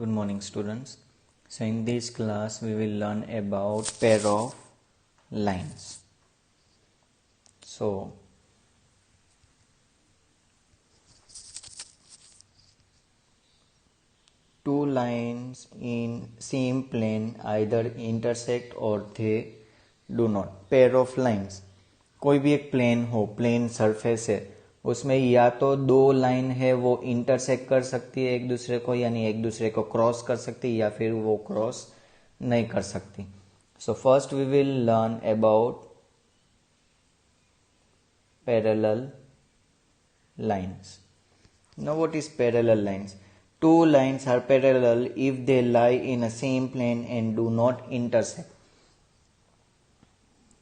Good morning, students. So in this class we will learn about pair of lines. So two lines in same plane either intersect or they do not. Pair of lines, कोई भी एक plane हो, plane surface है, उसमें या तो दो line है वो इंटरसेक्ट कर सकती है एक दूसरे को, यानी एक दूसरे को क्रॉस कर सकती है, या फिर वो क्रॉस नहीं कर सकती. So first we will learn about parallel lines. Now what is parallel lines? Two lines are parallel if they lie in a same plane and do not intersect.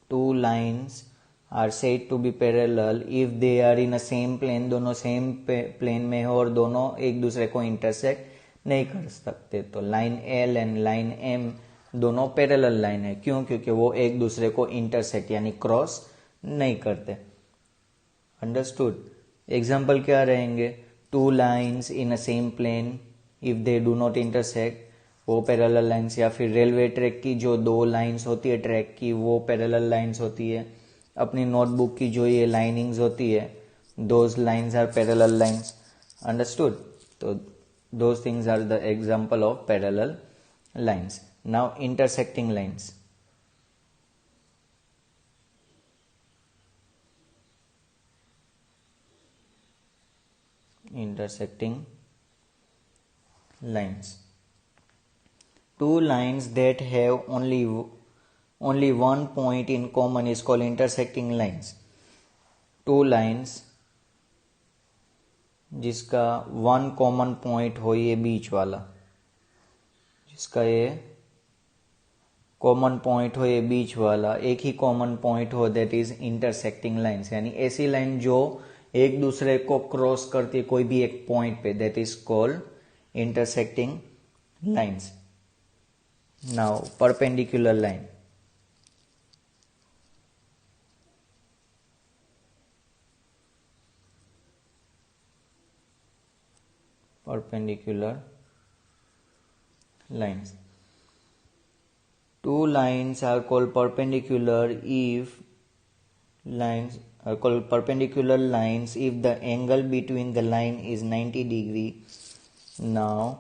Two lines are said to be parallel if they are in a same plane, दोनों same plane में हो और दोनों एक दूसरे को intersect नहीं कर सकते. तो line L and line M दोनों पैरेलल लाइन है. क्यों? क्योंकि वो एक दूसरे को इंटरसेक्ट यानी क्रॉस नहीं करते. अंडरस्टूड. एग्जाम्पल क्या रहेंगे? Two lines in a same plane if they do not intersect, वो पैरेलल लाइन्स. या फिर रेलवे ट्रैक की जो दो लाइन्स होती है ट्रैक की, वो पैरेलल लाइन्स होती है. अपनी नोटबुक की जो ये लाइनिंग्स होती है, those lines are parallel lines. Understood. तो those things are the example of parallel lines. Now intersecting lines. Intersecting lines. Two lines that have only one point in common is called intersecting lines. Two lines जिसका one common point हो, ये बीच वाला, जिसका ये common point हो, ये बीच वाला एक ही कॉमन पॉइंट हो, दैट इज इंटरसेक्टिंग लाइन्स. यानी ऐसी लाइन जो एक दूसरे को क्रॉस करती है कोई भी एक पॉइंट पे, that is called intersecting lines. Now perpendicular line. Perpendicular lines. Two lines are called perpendicular if the angle between the line is 90 degree. Now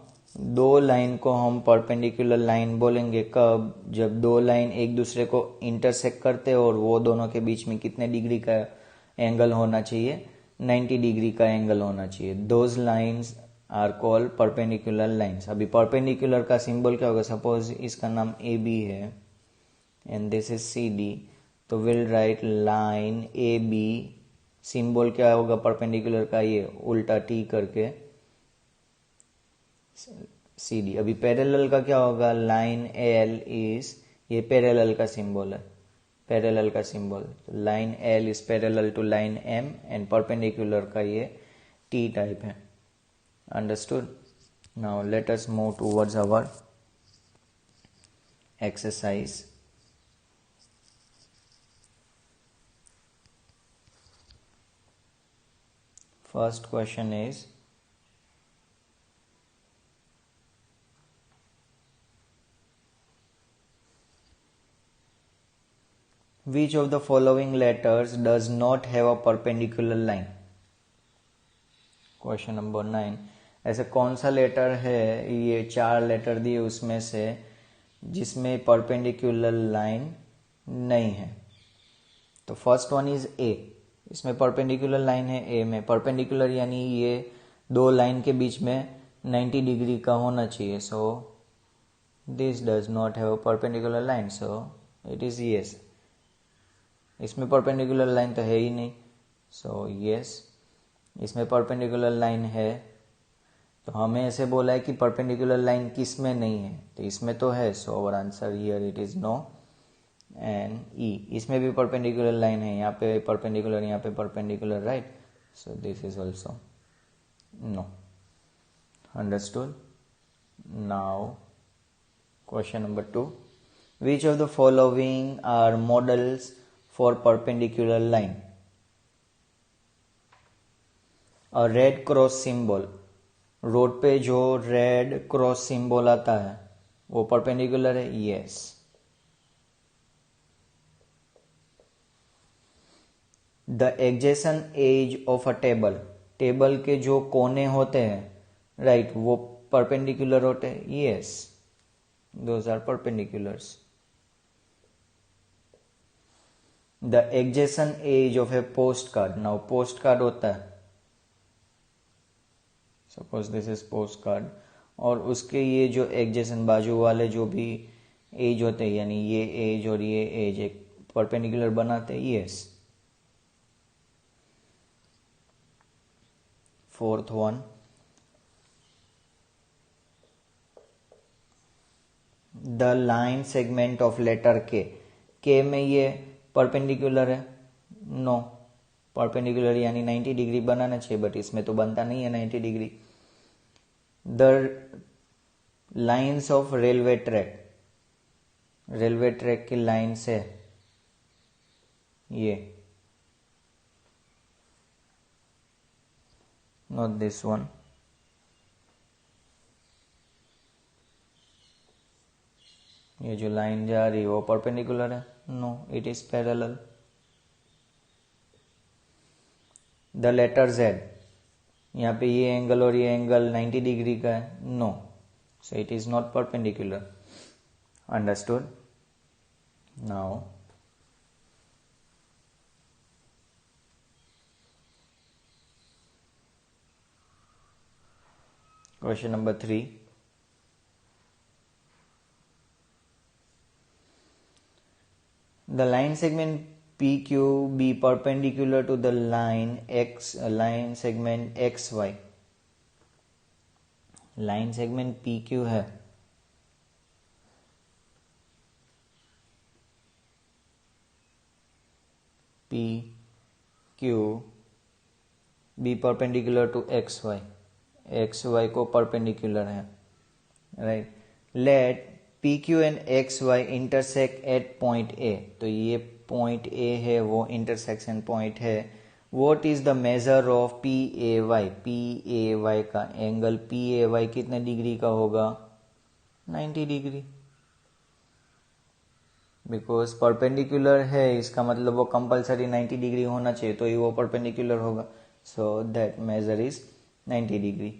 दो लाइन को हम परपेंडिकुलर लाइन बोलेंगे कब? जब दो लाइन एक दूसरे को इंटरसेक्ट करते हैं और वो दोनों के बीच में कितने डिग्री का एंगल होना चाहिए? 90 डिग्री का एंगल होना चाहिए. Those lines are called perpendicular lines. अभी परपेंडिकुलर का सिंबल क्या होगा? सपोज इसका नाम AB है एंड दिस इज CD, तो will write line AB. Symbol क्या होगा परपेंडिकुलर का? ये उल्टा T करके CD. अभी पैरेलल का क्या होगा? लाइन L इज, ये पैरेलल का सिंबल है, पैरेलल का symbol. Line L is parallel to line M and perpendicular का ये T टाइप है. Understood? Now let us move towards our exercise. First question is, which of the following letters does not have a perpendicular line? Question number 9. ऐसे कौन सा letter है, ये चार letter दिए उसमें से, जिसमें परपेंडिकुलर लाइन नहीं है? तो फर्स्ट वन इज ए. इसमें परपेंडिकुलर लाइन है ए में. परपेंडिकुलर यानी ये दो लाइन के बीच में 90 डिग्री का होना चाहिए. So this does not have a perpendicular line, so it is yes. इसमें परपेंडिकुलर लाइन तो है ही नहीं, सो यस. इसमें परपेंडिकुलर लाइन है, तो हमें ऐसे बोला है कि परपेंडिकुलर लाइन किस में नहीं है, तो इसमें तो है. So our answer here it is no. And E, इसमें भी परपेंडिकुलर लाइन है, यहाँ पे परपेंडिकुलर, यहाँ पे perpendicular, right. So this is also no. Understood. Now question number 2. Which of the following are models for perpendicular line? A red cross symbol road पे जो red cross symbol आता है वो परपेंडिकुलर है, yes. The adjacent edge of a table, table के जो कोने होते हैं राइट वो परपेंडिकुलर होते हैं, yes, those are perpendiculars. The adjacent edge of a post card, now post card होता है, suppose this is post card, और उसके ये जो एडजेसेंट बाजू वाले जो भी एज होते हैं, यानी ये एज और ये एज एक परपेंडिकुलर बनाते हैं, yes. Fourth one, the line segment of letter के में ये परपेंडिकुलर है, नो परपेंडिकुलर यानी 90 डिग्री बनाना चाहिए, बट इसमें तो बनता नहीं है 90 degree. The lines of railway track, railway track की लाइन से ये, नॉट दिस वन, ये जो लाइन जा रही है वो परपेंडिकुलर है, no it is parallel. The letter Z, यहाँ पे ये एंगल और ये एंगल 90 डिग्री का है, no, so it is not perpendicular, understood. Now question number 3, the line segment PQ be perpendicular to the line segment XY, line segment PQ है, PQ be perpendicular to XY, XY को perpendicular है, right. Let PQ and XY intersect at point A, तो ये point A है, वो intersection point है। What is the measure of PAY, PAY का angle PAY कितने डिग्री का होगा, 90 डिग्री, बिकॉज परपेंडिकुलर है, इसका मतलब वो कंपलसरी 90 डिग्री होना चाहिए, तो ही वो परपेंडिकुलर होगा, so that measure is 90 degree.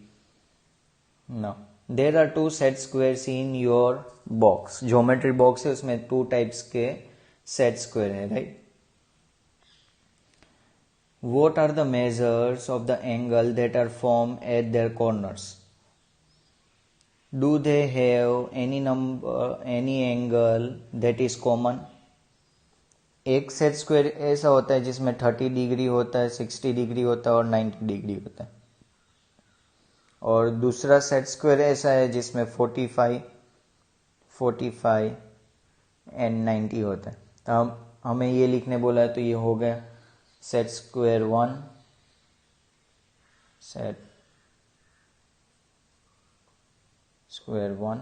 Now, there are two set squares in your box. Geometry box है, उसमें 2 types के set square है, right? What are the measures of the angle that are formed at their corners? Do they have any angle that is common? एक set square ऐसा होता है जिसमें 30 degree होता है, 60 डिग्री होता है और 90 डिग्री होता है, और दूसरा सेट स्क्वायर ऐसा है जिसमें 45 एंड 90 होता है। तो हमें ये लिखने बोला है, तो ये हो गया set square 1, set square 1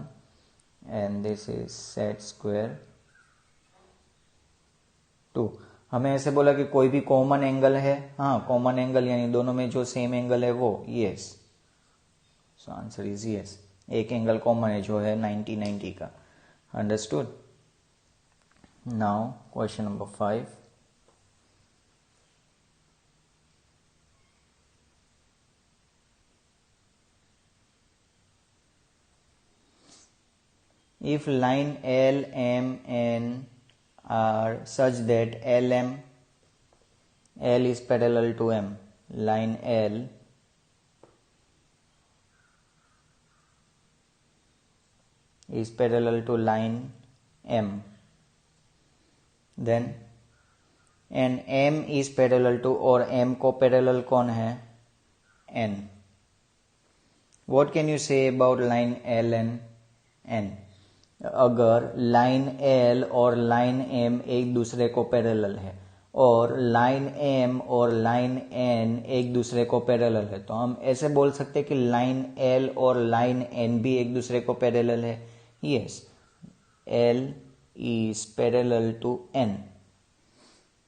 and this is set square 2। हमें ऐसे बोला कि कोई भी कॉमन एंगल है, हाँ कॉमन एंगल यानी दोनों में जो सेम एंगल है वो, yes, so answer is yes, एक एंगल कॉमन है जो है 90 का, understood. Now question number 5, if line L, M, N are such that L is parallel to M, line L is parallel to line M, then and M is parallel to, और M को parallel कौन है, N. What can you say about line L and N? अगर line L और line M एक दूसरे को parallel है और लाइन M और लाइन N एक दूसरे को पैरेलल है, तो हम ऐसे बोल सकते हैं कि लाइन L और लाइन N भी एक दूसरे को पैरेलल है, yes, L is parallel to N,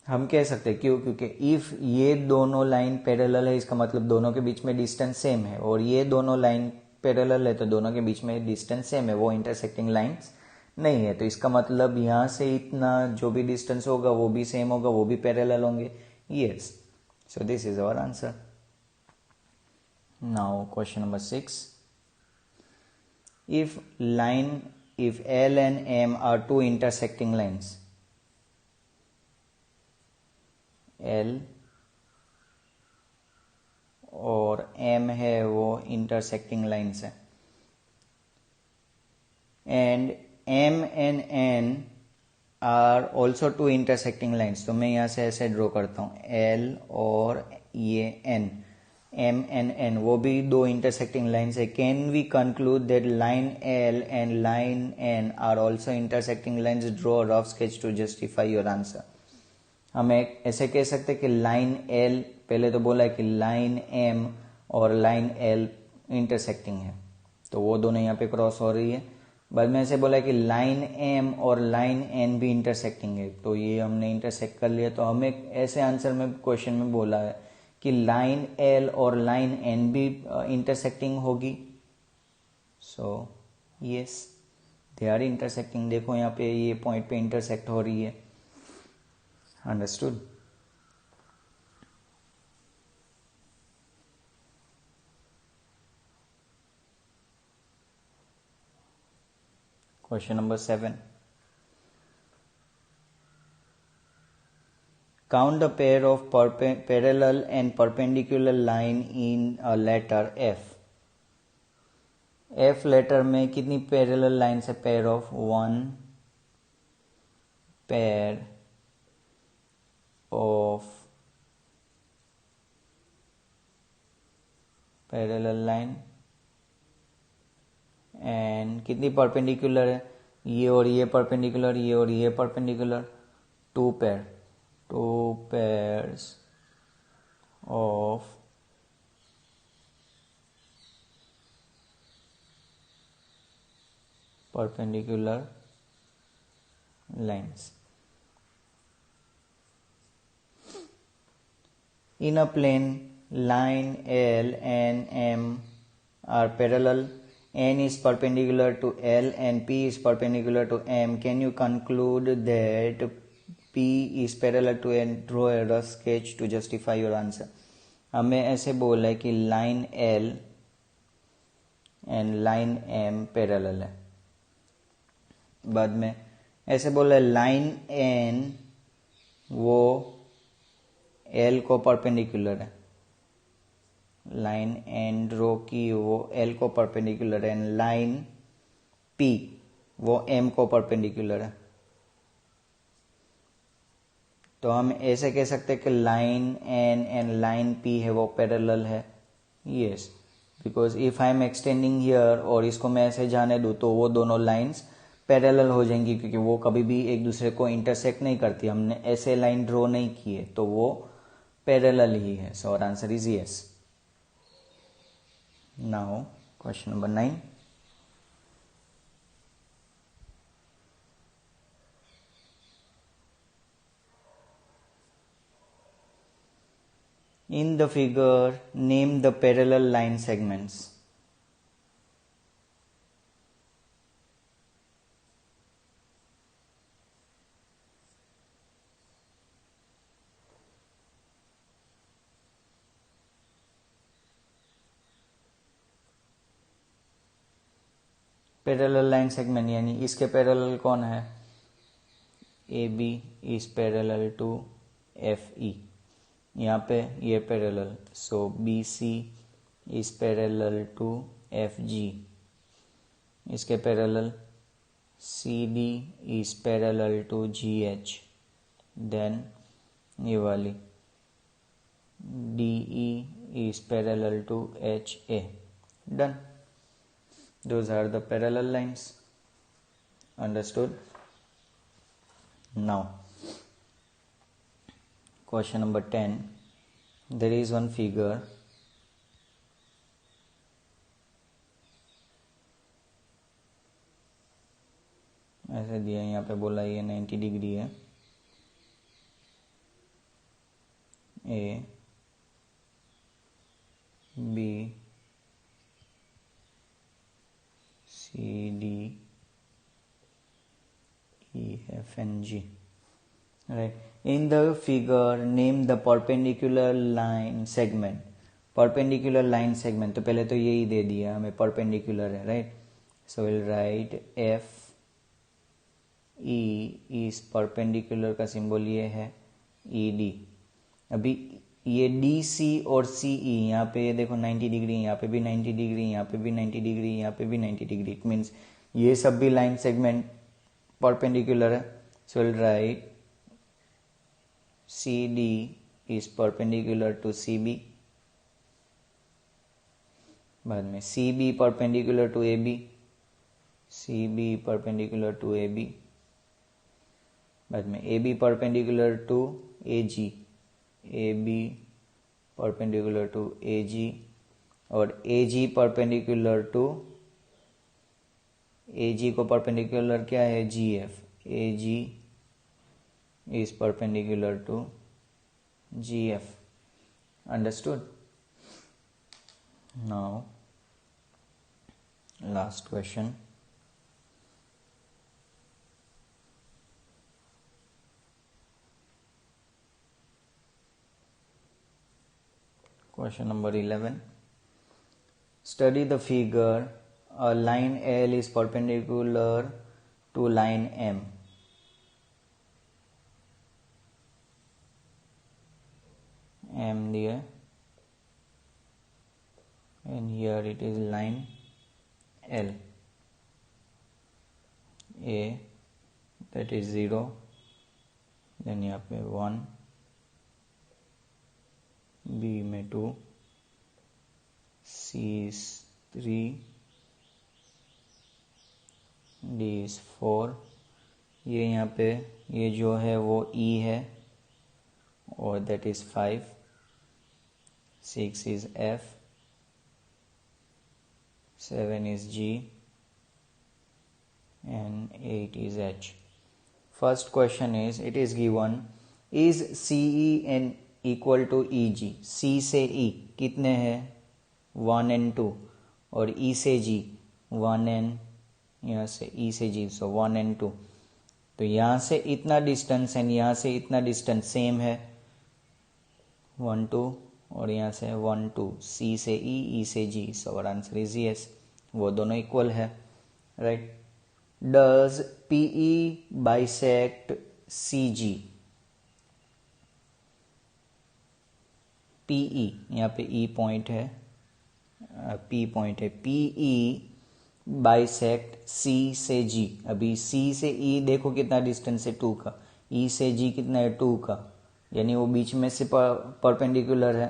हम कह सकते हैं क्यों, क्योंकि इफ ये दोनों लाइन पैरेलल है इसका मतलब दोनों के बीच में डिस्टेंस सेम है, और ये दोनों लाइन पैरेलल है तो दोनों के बीच में डिस्टेंस सेम है, वो इंटरसेक्टिंग लाइंस नहीं है। तो इसका मतलब यहाँ से इतना जो भी डिस्टेंस होगा वो भी सेम होगा, वो भी पैरेलल होंगे। Yes, so this is our answer. Now question number 6, if L and M are two intersecting lines, L और M है वो intersecting lines है, and M and N are also two intersecting lines। तो मैं यहाँ से ऐसे ड्रॉ करता हूँ, L और ये N, M and N वो भी दो intersecting lines है। Can we conclude that line L and line N are also intersecting lines? Draw a rough sketch to justify your answer। हम एक ऐसे कह सकते हैं कि लाइन L, पहले तो बोला है कि लाइन M और लाइन L इंटरसेक्टिंग है, तो वो दोनों यहाँ पे क्रॉस हो रही है। बाद में ऐसे बोला है कि लाइन M और लाइन N भी इंटरसेक्टिंग है, तो ये हमने इंटरसेक्ट कर लिया। तो हमें ऐसे आंसर में क्वेश्चन में बोला है कि लाइन L और लाइन N भी इंटरसेक्टिंग होगी। So yes, they are intersecting. देखो यहाँ पे ये पॉइंट पे इंटरसेक्ट हो रही है। Understood. Question number 7. Count the pair of parallel and perpendicular line in a letter F. F letter में कितनी parallel lines है? Pair of 1 pair of parallel line and कितनी perpendicular है? ये और ये perpendicular, ये और ये perpendicular, 2 pairs of perpendicular lines. In a plane, line L and M are parallel. N is perpendicular to L and P is perpendicular to M. Can you conclude that P is parallel to N? Draw a rough sketch to justify your answer. हमें ऐसे बोला है कि line L and line M parallel है। बाद में ऐसे बोला है लाइन N वो L को परपेंडिकुलर है, लाइन N ड्रॉ की वो L को परपेंडिकुलर है, एंड लाइन P वो M को परपेंडिकुलर है। तो हम ऐसे कह सकते हैं कि line N and line P है वो पैरेलल है। Yes, because if I am extending here और इसको मैं ऐसे जाने दूँ तो वो दोनों लाइंस पैरेलल हो जाएंगी, क्योंकि वो कभी भी एक दूसरे को इंटरसेक्ट नहीं करती। हमने ऐसे लाइन ड्रॉ नहीं किए तो वो पैरेलल ही है। So our answer is yes. Now question number 9. In the figure, name the parallel line segments. Parallel line segment यानी इसके पैरेलल कौन है? A B is parallel to F E, यहाँ पे ये parallel, so B C is parallel to F G, इसके parallel C D is parallel to G H, then ये वाली D E is parallel to H A. Done, those are the parallel lines. Understood? Now question number 10. There is one figure, ऐसे दिया, यहाँ पे बोला ये 90 degree है, A B C D E F and G. Right. In the figure, name the perpendicular line segment. Perpendicular line segment, तो पहले तो यही दे दिया हमें, perpendicular है, right? So we'll write F E is perpendicular का सिंबल ये है E D. अभी ये डी सी और सी ई, यहाँ पे देखो 90 डिग्री, यहाँ पे भी 90 डिग्री, यहाँ पे भी 90 डिग्री, यहाँ पे भी 90 डिग्री. इट मीन्स ये सब भी लाइन सेगमेंट परपेंडिकुलर है. So will write C D is perpendicular to C B. बाद में C B perpendicular to A B, C B perpendicular to A B. बाद में A B perpendicular to A G, A B perpendicular to A G, और A ji perpendicular to, A जी को perpendicular क्या है, G F. A G is perpendicular to G F. Understood. Now last question. Question number 11. Study the figure. A line L is perpendicular to line M. M there, and here it is line L. A, that is 0. Then यहाँ पे 1. B में 2, C is 3, D is 4. ये यहाँ पे ये जो है वो E है, और that is 5. 6 is F, 7 is G, and 8 is H. First question is, it is given, is CE and equal to E G. C से ई कितने हैं, 1 and 2, और ई से जी 1 and, यहाँ से ई से जी, सो 1 and 2. तो यहाँ से इतना डिस्टेंस एंड यहाँ से इतना डिस्टेंस सेम है, 1 2, और यहाँ से 1 2. सी से ई से G, so our answer is yes, वो दोनों इक्वल है, right. Does P E bisect C G. P E, यहाँ पे ई पॉइंट है, पी पॉइंट है. पीई बाइसेक्ट सी से जी. अभी सी से ई देखो कितना डिस्टेंस है, 2 का. ई से जी कितना है, 2 का, यानी वो बीच में से परपेंडिकुलर है.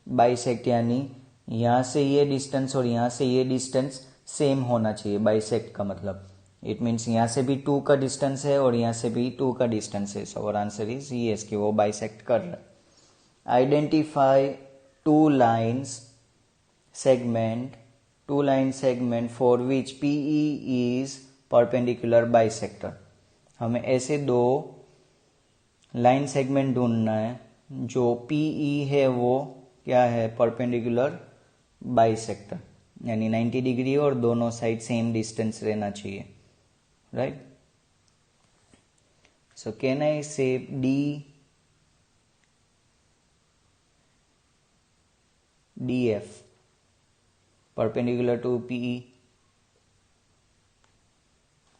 बाइसेक्ट यानी यहाँ से ये डिस्टेंस और यहाँ से ये डिस्टेंस सेम होना चाहिए. बाइसेक्ट का मतलब इट मीन्स यहाँ से भी 2 का डिस्टेंस है और यहाँ से भी 2 का डिस्टेंस है. So our answer is yes, कि वो बाइसेक्ट कर रहा है. Identify two line segment for which PE is perpendicular bisector. हमें ऐसे 2 लाइन सेगमेंट ढूंढना है जो PE है वो क्या है, परपेंडिकुलर बाइसेक्टर, यानी 90 डिग्री और दोनों साइड सेम डिस्टेंस रहना चाहिए, राइट. सो कैन आई से DF perpendicular to PE.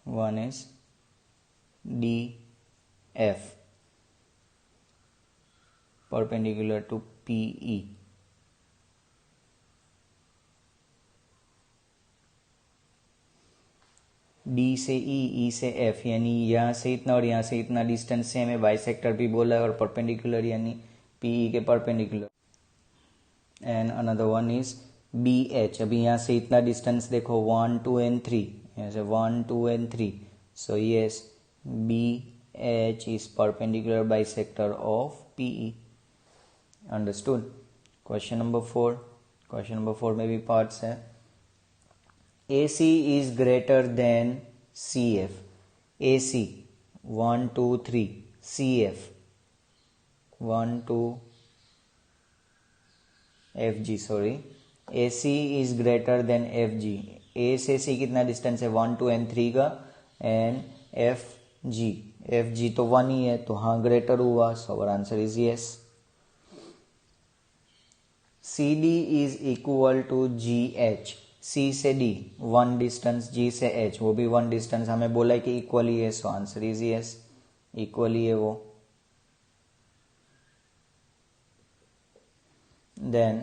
One is DF perpendicular to PE. D से E से F, यानी यहाँ से इतना और यहाँ से इतना डिस्टेंस सेम है, बाइसेक्टर भी बोला है, और परपेंडिकुलर यानी PE के perpendicular. And another one is BH. अभी यहाँ से इतना डिस्टेंस देखो, 1 2 and 3, यहाँ से 1 2 and 3. So yes, BH is perpendicular bisector of PE. Understood. Question number 4. Question number 4 में भी पार्ट्स है. AC is greater than CF. AC 1 2 3, CF 1 2 F G sorry, A C is greater than F G. A से C कितना distance है 1 2 and 3 का, and F G तो 1 ही है, तो हाँ ग्रेटर हुआ, so our answer is yes. C D is equal to G H, C से डी 1 डिस्टेंस, जी से एच वो भी 1 डिस्टेंस, हमें बोला है कि इक्वली है, so answer is yes, equally है वो। Then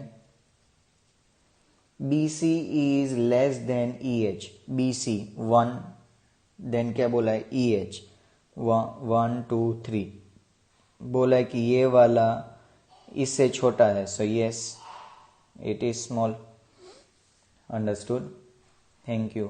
BC is less than EH, BC 1, देन क्या बोला है EH 1 2 3, बोला है कि ये वाला इससे छोटा है, so yes it is small. Understood, thank you.